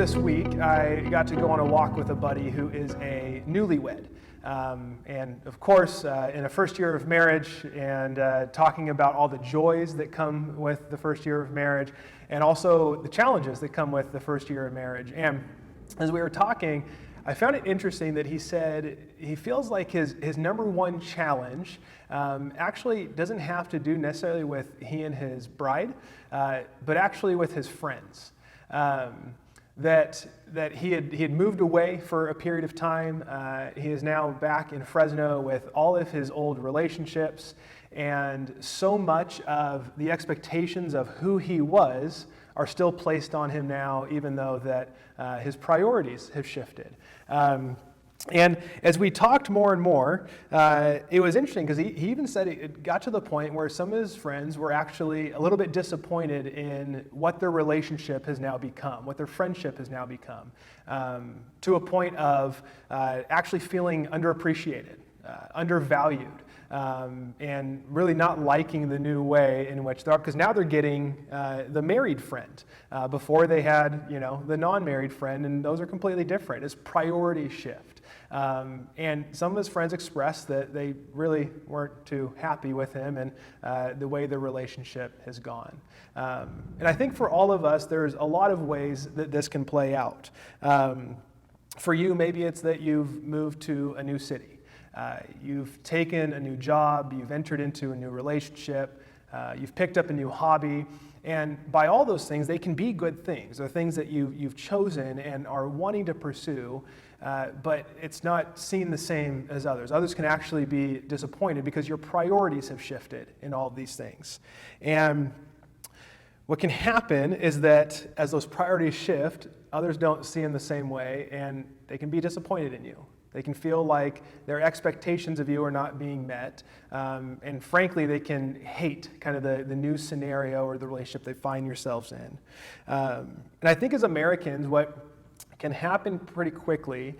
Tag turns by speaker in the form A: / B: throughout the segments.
A: this week, I got to go on a walk with a buddy who is a newlywed. And of course, in a first year of marriage, and talking about all the joys that come with the first year of marriage, and also the challenges that come with the first year of marriage. And as we were talking, I found it interesting that he said he feels like his number one challenge actually doesn't have to do necessarily with he and his bride, but actually with his friends. That he had moved away for a period of time. He is now back in Fresno with all of his old relationships, and so much of the expectations of who he was are still placed on him now, even though that his priorities have shifted. And as we talked more and more, it was interesting because he even said it got to the point where some of his friends were actually a little bit disappointed in what their relationship has now become, what their friendship has now become, to a point of actually feeling underappreciated, undervalued. And really not liking the new way in which they're, because now they're getting the married friend. Before they had, the non-married friend, and those are completely different. It's priority shift. And some of his friends expressed that they really weren't too happy with him and the way the relationship has gone. And I think for all of us, there's a lot of ways that this can play out. For you, maybe it's that you've moved to a new city. You've taken a new job, you've entered into a new relationship, you've picked up a new hobby, and by all those things, they can be good things. They're things that you've chosen and are wanting to pursue, but it's not seen the same as others. Others can actually be disappointed because your priorities have shifted in all of these things. And what can happen is that as those priorities shift, others don't see them the same way, and they can be disappointed in you. They can feel like their expectations of you are not being met. And frankly, they can hate kind of the new scenario or the relationship they find yourselves in. And I think as Americans, what can happen pretty quickly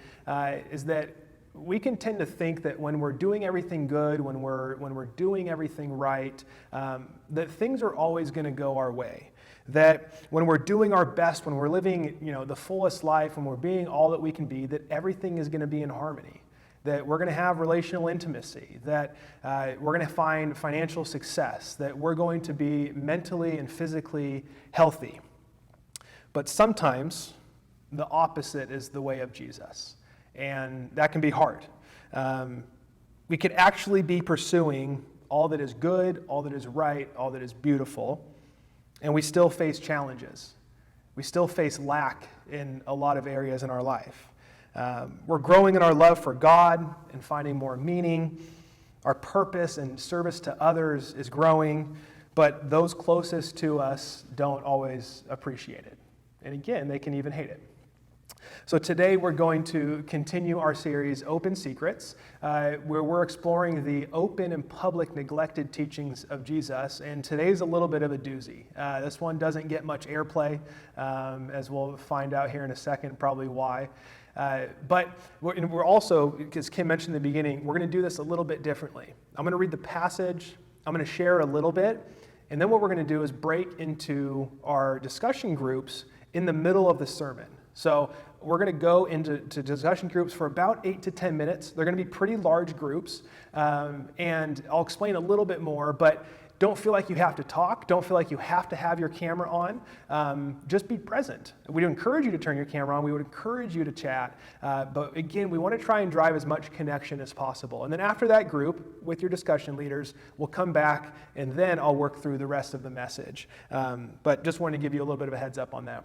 A: is that we can tend to think that when we're doing everything good, when we're doing everything right, that things are always going to go our way. That when we're doing our best, when we're living, the fullest life, when we're being all that we can be, that everything is going to be in harmony. That we're going to have relational intimacy, that we're going to find financial success, that we're going to be mentally and physically healthy. But sometimes the opposite is the way of Jesus, and that can be hard. We could actually be pursuing all that is good, all that is right, all that is beautiful, and we still face challenges. We still face lack in a lot of areas in our life. We're growing in our love for God and finding more meaning. Our purpose and service to others is growing, but those closest to us don't always appreciate it. And again, they can even hate it. So today we're going to continue our series, Open Secrets, where we're exploring the open and public neglected teachings of Jesus. And today's a little bit of a doozy. This one doesn't get much airplay, as we'll find out here in a second, probably why. But we're also, because Kim mentioned in the beginning, we're going to do this a little bit differently. I'm going to read the passage, I'm going to share a little bit, and then what we're going to do is break into our discussion groups in the middle of the sermon. So we're going to go into discussion groups for about 8 to 10 minutes. They're going to be pretty large groups, and I'll explain a little bit more, but don't feel like you have to talk. Don't feel like you have to have your camera on. Just be present. We would encourage you to turn your camera on. We would encourage you to chat. But again, we want to try and drive as much connection as possible. And then after that group, with your discussion leaders, we'll come back, and then I'll work through the rest of the message. But just wanted to give you a little bit of a heads up on that.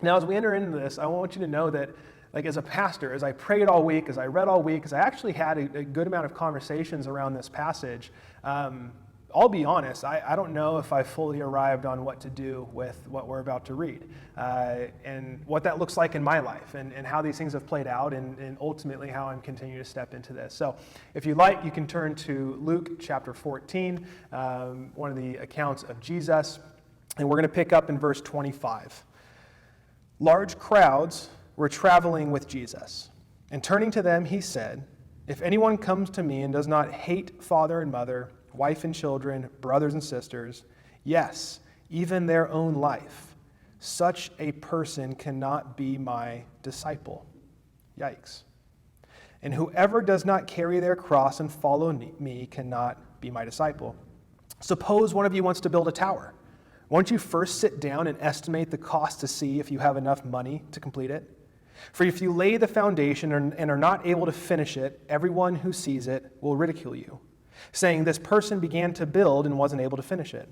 A: Now, as we enter into this, I want you to know that, as a pastor, as I prayed all week, as I read all week, as I actually had a good amount of conversations around this passage, I'll be honest, I don't know if I fully arrived on what to do with what we're about to read, and what that looks like in my life, and how these things have played out, and ultimately how I'm continuing to step into this. So if you like, you can turn to Luke chapter 14, one of the accounts of Jesus, and we're going to pick up in verse 25. Large crowds were traveling with Jesus, and turning to them, he said, "If anyone comes to me and does not hate father and mother, wife and children, brothers and sisters, yes, even their own life, such a person cannot be my disciple. Yikes. And whoever does not carry their cross and follow me cannot be my disciple. Suppose one of you wants to build a tower. Won't you first sit down and estimate the cost to see if you have enough money to complete it? For if you lay the foundation and are not able to finish it, everyone who sees it will ridicule you, saying, this person began to build and wasn't able to finish it.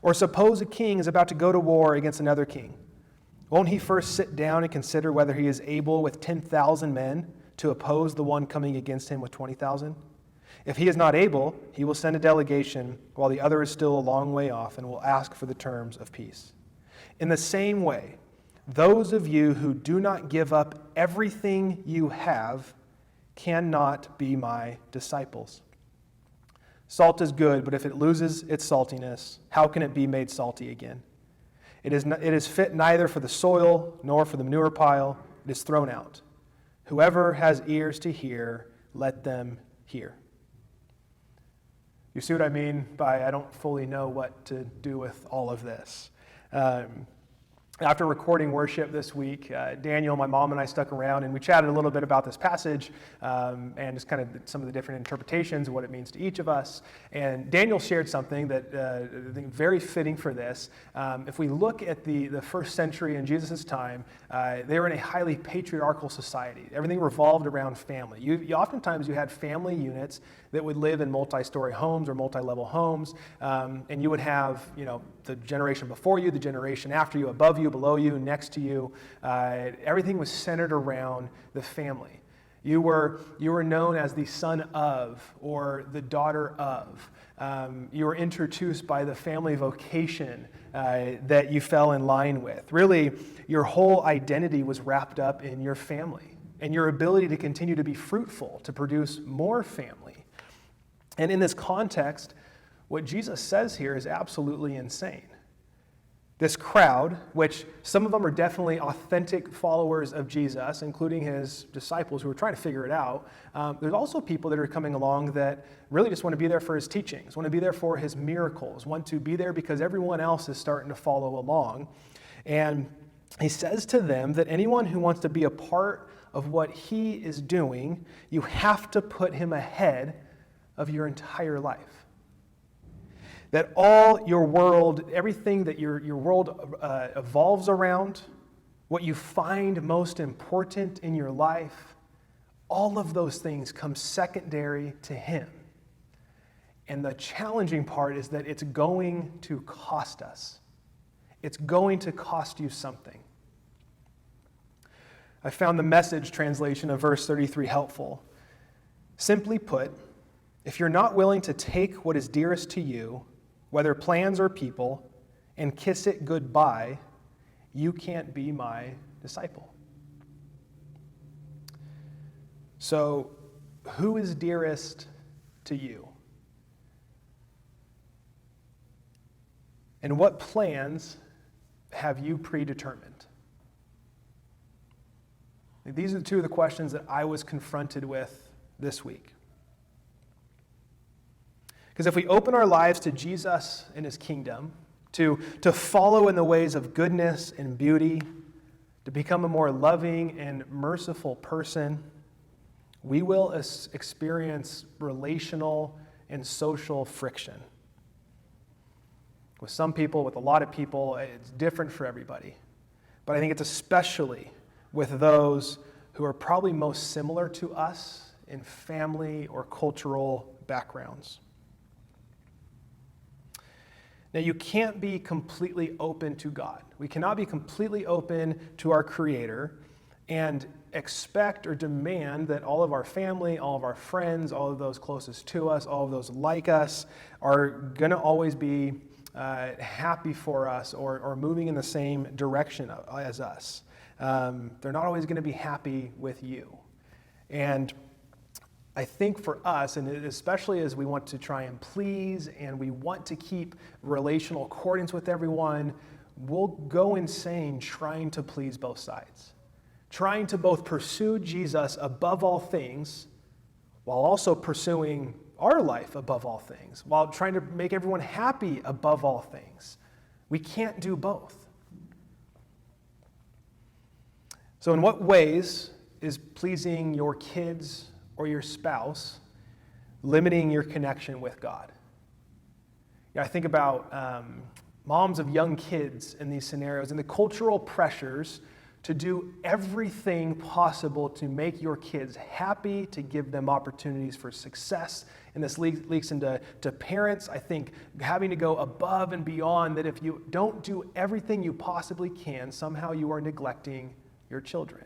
A: Or suppose a king is about to go to war against another king. Won't he first sit down and consider whether he is able with 10,000 men to oppose the one coming against him with 20,000? If he is not able, he will send a delegation while the other is still a long way off and will ask for the terms of peace. In the same way, those of you who do not give up everything you have cannot be my disciples. Salt is good, but if it loses its saltiness, how can it be made salty again? It is fit neither for the soil nor for the manure pile. It is thrown out. Whoever has ears to hear, let them hear. You see what I mean by I don't fully know what to do with all of this. After recording worship this week, Daniel, my mom, and I stuck around and we chatted a little bit about this passage and just kind of some of the different interpretations of what it means to each of us. And Daniel shared something that I think very fitting for this. If we look at the first century in Jesus' time, they were in a highly patriarchal society. Everything revolved around family. Oftentimes you had family units that would live in multi-story homes or multi-level homes, and you would have, the generation before you, the generation after you, above you, below you, next to you. Everything was centered around the family. You were known as the son of or the daughter of. You were introduced by the family vocation that you fell in line with. Really, your whole identity was wrapped up in your family and your ability to continue to be fruitful, to produce more family. And in this context, what Jesus says here is absolutely insane. This crowd, which some of them are definitely authentic followers of Jesus, including his disciples who are trying to figure it out, there's also people that are coming along that really just want to be there for his teachings, want to be there for his miracles, want to be there because everyone else is starting to follow along. And he says to them that anyone who wants to be a part of what he is doing, you have to put him ahead of your entire life. That all your world, everything that your world evolves around, what you find most important in your life, all of those things come secondary to him. And the challenging part is that it's going to cost us. It's going to cost you something. I found the Message translation of verse 33 helpful. Simply put, if you're not willing to take what is dearest to you, whether plans or people, and kiss it goodbye, you can't be my disciple. So, who is dearest to you? And what plans have you predetermined? These are two of the questions that I was confronted with this week. Because if we open our lives to Jesus and his kingdom, to follow in the ways of goodness and beauty, to become a more loving and merciful person, we will experience relational and social friction. With some people, with a lot of people, it's different for everybody. But I think it's especially with those who are probably most similar to us in family or cultural backgrounds. Now, you can't be completely open to God. We cannot be completely open to our Creator and expect or demand that all of our family, all of our friends, all of those closest to us, all of those like us are going to always be happy for us or moving in the same direction as us. They're not always going to be happy with you. And I think for us, and especially as we want to try and please and we want to keep relational accordance with everyone, we'll go insane trying to please both sides. Trying to both pursue Jesus above all things while also pursuing our life above all things, while trying to make everyone happy above all things. We can't do both. So in what ways is pleasing your kids or your spouse limiting your connection with God? I think about moms of young kids in these scenarios and the cultural pressures to do everything possible to make your kids happy, to give them opportunities for success. And this leaks into parents, I think, having to go above and beyond, that if you don't do everything you possibly can, somehow you are neglecting your children.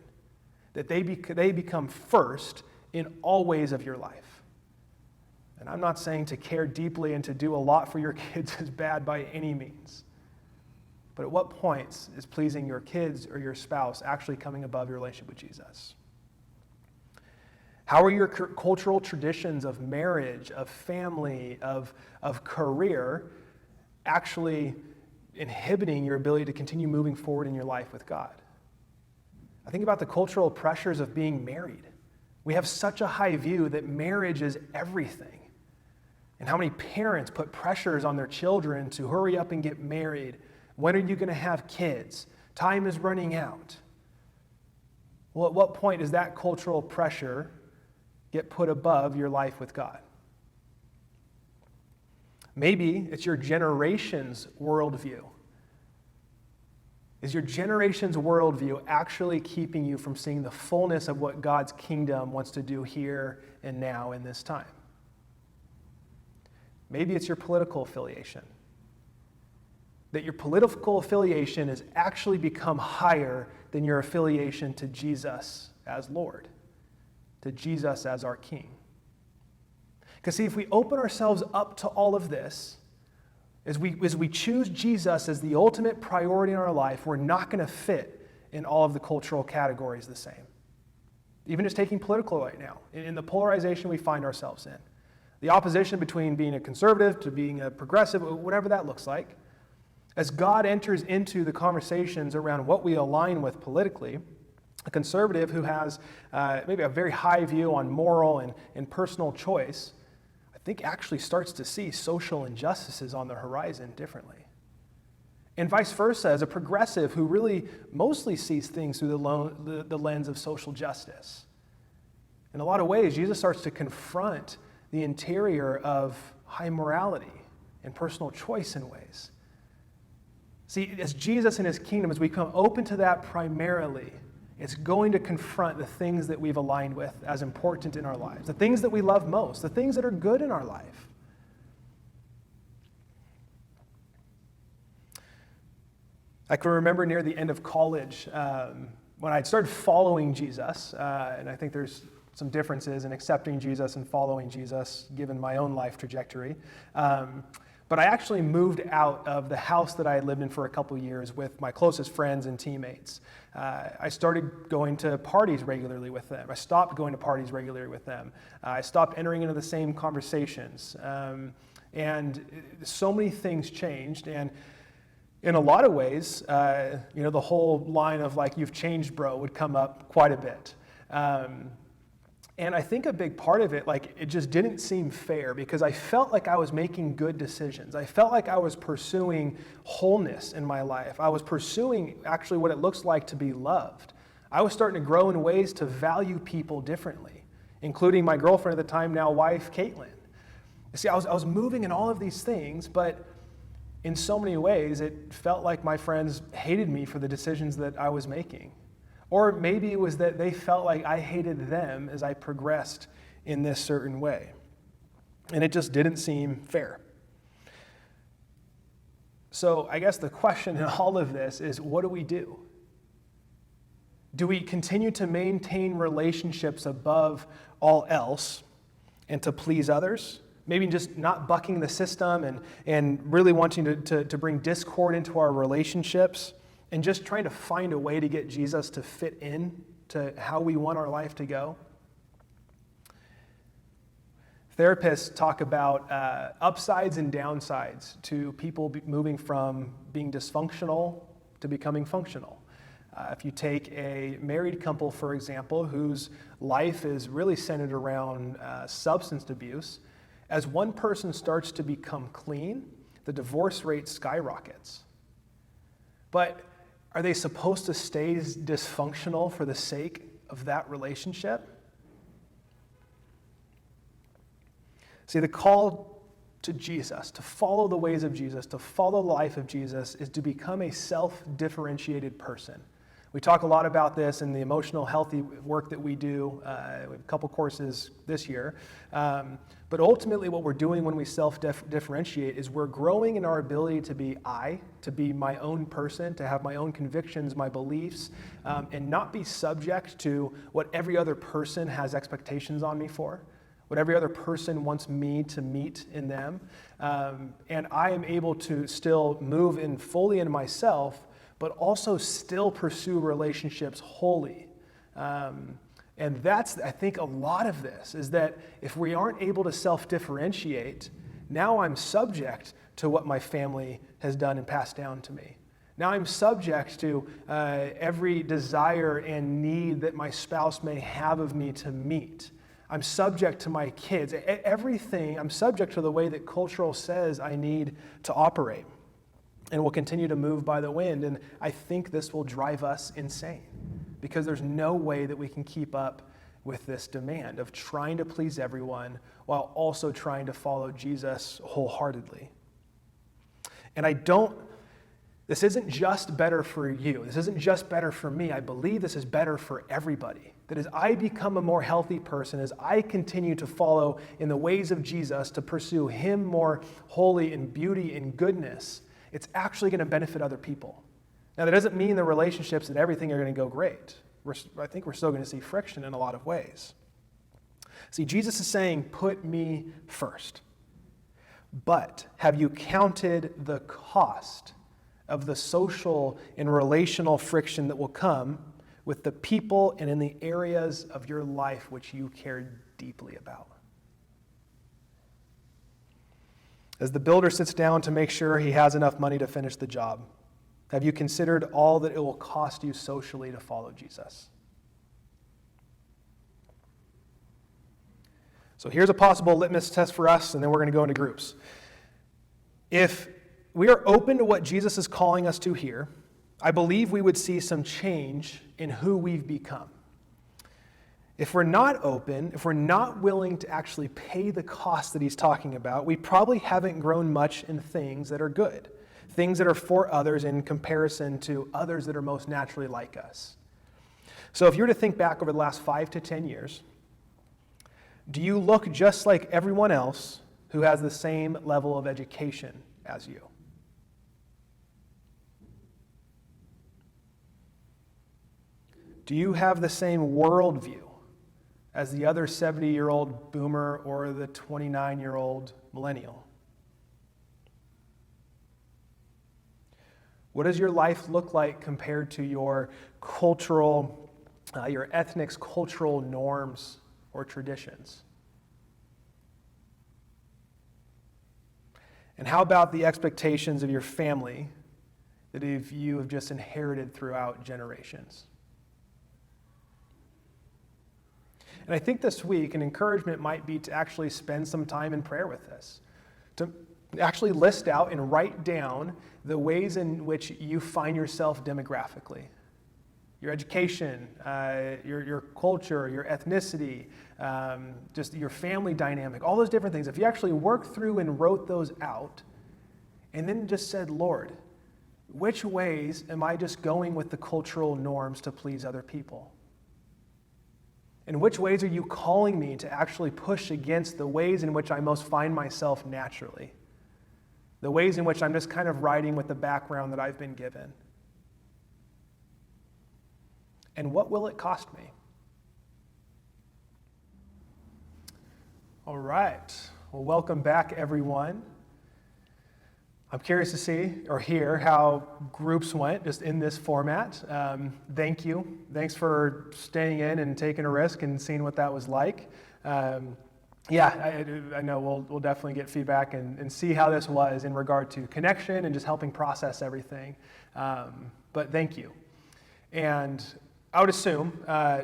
A: That they become first in all ways of your life. And I'm not saying to care deeply and to do a lot for your kids is bad by any means. But at what points is pleasing your kids or your spouse actually coming above your relationship with Jesus? How are your cultural traditions of marriage, of family, of career actually inhibiting your ability to continue moving forward in your life with God? I think about the cultural pressures of being married. We have such a high view that marriage is everything. And how many parents put pressures on their children to hurry up and get married. When are you going to have kids? Time is running out. Well, at what point does that cultural pressure get put above your life with God? Maybe it's your generation's worldview. Is your generation's worldview actually keeping you from seeing the fullness of what God's kingdom wants to do here and now in this time? Maybe it's your political affiliation. That your political affiliation has actually become higher than your affiliation to Jesus as Lord, to Jesus as our King. Because see, if we open ourselves up to all of this, as we choose Jesus as the ultimate priority in our life, we're not going to fit in all of the cultural categories the same. Even just taking political right now, in the polarization we find ourselves in. The opposition between being a conservative to being a progressive, whatever that looks like. As God enters into the conversations around what we align with politically, a conservative who has maybe a very high view on moral and personal choice, I think actually starts to see social injustices on the horizon differently. And vice versa, as a progressive who really mostly sees things through the lens of social justice. In a lot of ways, Jesus starts to confront the interior of high morality and personal choice in ways. See, as Jesus and his kingdom, as we become open to that primarily, it's going to confront the things that we've aligned with as important in our lives, the things that we love most, the things that are good in our life. I can remember near the end of college when I started following Jesus, and I think there's some differences in accepting Jesus and following Jesus given my own life trajectory. But I actually moved out of the house that I had lived in for a couple years with my closest friends and teammates. I started going to parties regularly with them. I stopped going to parties regularly with them. I stopped entering into the same conversations. And so many things changed. And in a lot of ways, the whole line of like, "You've changed, bro," would come up quite a bit. And I think a big part of it, it just didn't seem fair because I felt like I was making good decisions. I felt like I was pursuing wholeness in my life. I was pursuing actually what it looks like to be loved. I was starting to grow in ways to value people differently, including my girlfriend at the time, now wife, Caitlin. See, I was moving in all of these things, but in so many ways, it felt like my friends hated me for the decisions that I was making. Or maybe it was that they felt like I hated them as I progressed in this certain way. And it just didn't seem fair. So I guess the question in all of this is, what do we do? Do we continue to maintain relationships above all else and to please others? Maybe just not bucking the system and really wanting to bring discord into our relationships? And just trying to find a way to get Jesus to fit in to how we want our life to go. Therapists talk about upsides and downsides to people moving from being dysfunctional to becoming functional. If you take a married couple, for example, whose life is really centered around substance abuse, as one person starts to become clean, the divorce rate skyrockets. But Are they supposed to stay dysfunctional for the sake of that relationship? See, the call to Jesus, to follow the ways of Jesus, to follow the life of Jesus, is to become a self-differentiated person. We talk a lot about this in the emotional healthy work that we do. We have a couple courses this year. But ultimately what we're doing when we self-differentiate is we're growing in our ability to be to be my own person, to have my own convictions, my beliefs, and not be subject to what every other person has expectations on me for, what every other person wants me to meet in them. And I am able to still move in fully in myself, but also still pursue relationships wholly. And that's, I think, a lot of this, is that if we aren't able to self-differentiate, now I'm subject to what my family has done and passed down to me. Now I'm subject to every desire and need that my spouse may have of me to meet. I'm subject to my kids. Everything, I'm subject to the way that cultural says I need to operate. And we'll continue to move by the wind. And I think this will drive us insane, because there's no way that we can keep up with this demand of trying to please everyone while also trying to follow Jesus wholeheartedly. And this isn't just better for you. This isn't just better for me. I believe this is better for everybody. That as I become a more healthy person, as I continue to follow in the ways of Jesus, to pursue him more wholly in beauty and goodness, it's actually going to benefit other people. Now, that doesn't mean the relationships and everything are going to go great. I think we're still going to see friction in a lot of ways. See, Jesus is saying, put me first. But have you counted the cost of the social and relational friction that will come with the people and in the areas of your life which you care deeply about? As the builder sits down to make sure he has enough money to finish the job, have you considered all that it will cost you socially to follow Jesus? So here's a possible litmus test for us, and then we're going to go into groups. If we are open to what Jesus is calling us to here, I believe we would see some change in who we've become. If we're not open, if we're not willing to actually pay the cost that he's talking about, we probably haven't grown much in things that are good, things that are for others in comparison to others that are most naturally like us. So if you were to think back over the last 5 to 10 years, do you look just like everyone else who has the same level of education as you? Do you have the same worldview as the other 70-year-old boomer or the 29-year-old millennial? What does your life look like compared to your cultural, your ethnic's cultural norms or traditions? And how about the expectations of your family that you have just inherited throughout generations? And I think this week an encouragement might be to actually spend some time in prayer with this, to actually list out and write down the ways in which you find yourself demographically. Your education, your culture, your ethnicity, just your family dynamic, all those different things. If you actually worked through and wrote those out and then just said, Lord, which ways am I just going with the cultural norms to please other people? In which ways are you calling me to actually push against the ways in which I most find myself naturally? The ways in which I'm just kind of riding with the background that I've been given? And what will it cost me? All right. Well, welcome back, everyone. I'm curious to see or hear how groups went just in this format. Thank you. Thanks for staying in and taking a risk and seeing what that was like. I know we'll definitely get feedback and see how this was in regard to connection and just helping process everything. But thank you. And I would assume,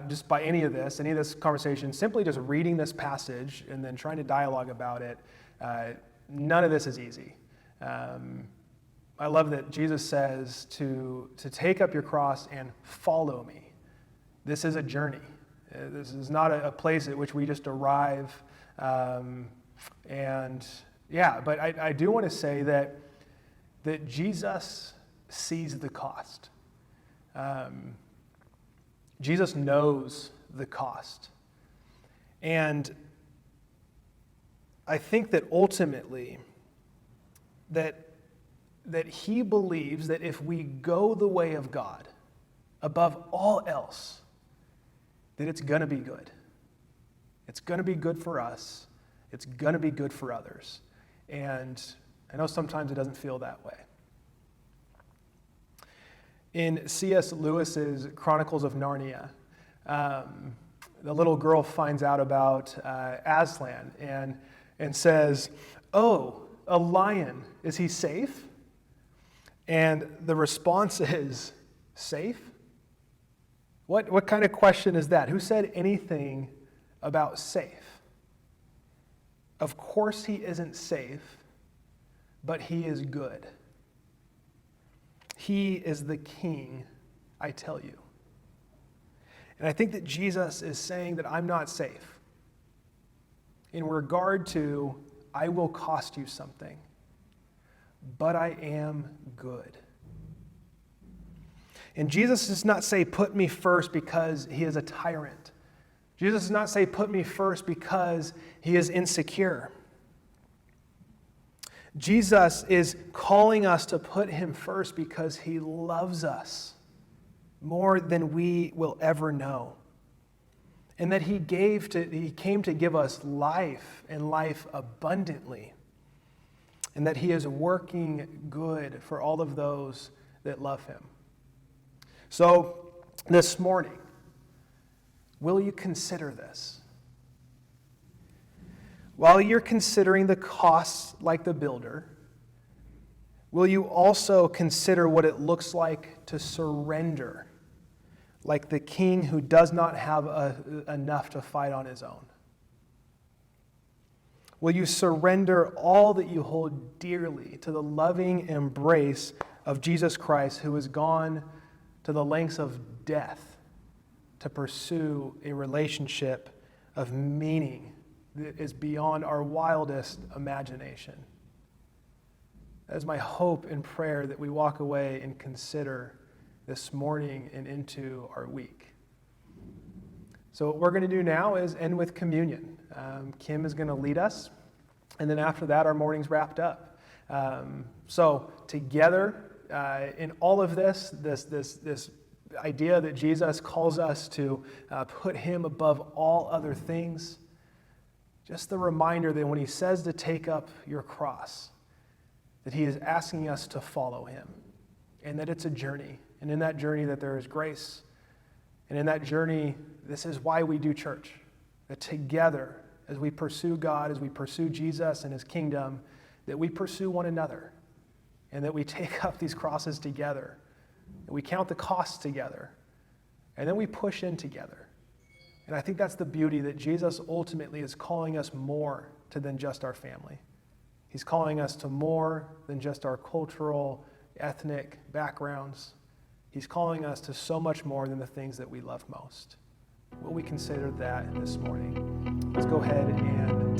A: just by any of this conversation, simply just reading this passage and then trying to dialogue about it, none of this is easy. I love that Jesus says to take up your cross and follow me. This is a journey. This is not a place at which we just arrive. But I do want to say that Jesus sees the cost. Jesus knows the cost. And I think that ultimately that he believes that if we go the way of God above all else, that it's going to be good. It's going to be good for us. It's going to be good for others. And I know sometimes it doesn't feel that way. In C.S. Lewis's Chronicles of Narnia, the little girl finds out about Aslan and says, "Oh, a lion, is he safe?" And the response is, "Safe? What kind of question is that? Who said anything about safe? Of course he isn't safe, but he is good. He is the king, I tell you." And I think that Jesus is saying that I'm not safe in regard to, I will cost you something, but I am good. And Jesus does not say, put me first because he is a tyrant. Jesus does not say, put me first because he is insecure. Jesus is calling us to put him first because he loves us more than we will ever know. And that he came to give us life and life abundantly. And that he is working good for all of those that love him. So, this morning, will you consider this? While you're considering the costs like the builder, will you also consider what it looks like to surrender, like the king who does not have enough to fight on his own? Will you surrender all that you hold dearly to the loving embrace of Jesus Christ, who has gone to the lengths of death to pursue a relationship of meaning that is beyond our wildest imagination? That is my hope and prayer, that we walk away and consider this morning and into our week. So what we're going to do now is end with communion. Kim is going to lead us, and then after that, our morning's wrapped up. So together, in all of this idea that Jesus calls us to put him above all other things, just the reminder that when he says to take up your cross, that he is asking us to follow him, and that it's a journey, and in that journey that there is grace, and in that journey, this is why we do church, that together, as we pursue God, as we pursue Jesus and his kingdom, that we pursue one another, and that we take up these crosses together, and we count the costs together, and then we push in together. And I think that's the beauty, that Jesus ultimately is calling us more to than just our family. He's calling us to more than just our cultural, ethnic backgrounds. He's calling us to so much more than the things that we love most. Will we consider that this morning? Let's go ahead and